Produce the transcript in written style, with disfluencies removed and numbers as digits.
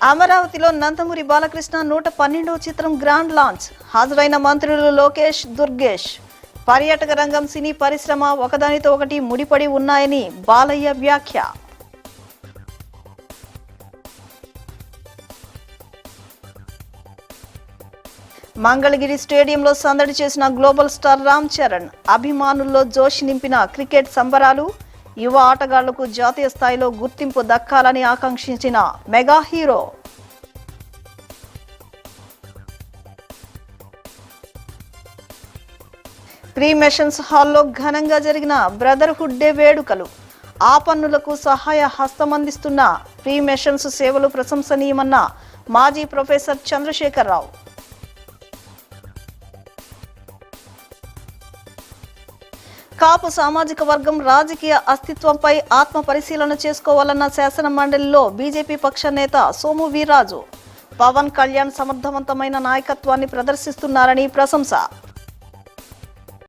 అమరావతిలో నందమూరి బాలకృష్ణ 112వ చిత్రం grand launch. హాజరైన మంత్రులు లోకేష్, దుర్గేష్. పర్యాటక రంగం, సినీ పరిశ్రమ ఒకదానితో ఒకటి ముడిపడి ఉన్నాయని బాలయ్య వ్యాఖ్య. మంగళగిరి స్టేడియంలో సందడి చేసిన గ్లోబల్ స్టార్ రామ్ చరణ్. అభిమానుల్లో జోష్ నింపిన క్రికెట్ సంబరాలు. యువ ఆటగాళ్లకు జాతీయ స్థాయిలో గుర్తింపు దక్కాలని ఆకాంక్షించిన మెగా హీరో. ప్రీ మెషన్స్ హాల్లో ఘనంగా జరిగిన బ్రదర్హుడ్ డే వేడుకలు. ఆపన్నులకు సహాయ హస్తమందిస్తున్న ప్రీ మెషన్స్ సేవలు ప్రశంసనీయమన్న మాజీ ప్రొఫెసర్ చంద్రశేఖరరావు. కాపు సామాజిక వర్గం రాజకీయ అస్తిత్వంపై ఆత్మ పరిశీలన చేసుకోవాలన్న శాసన మండలిలో బీజేపీ పక్ష నేత సోము వీర్రాజు. పవన్ కళ్యాణ్ సమర్థవంతమైన నాయకత్వాన్ని ప్రదర్శిస్తున్నారని ప్రశంస.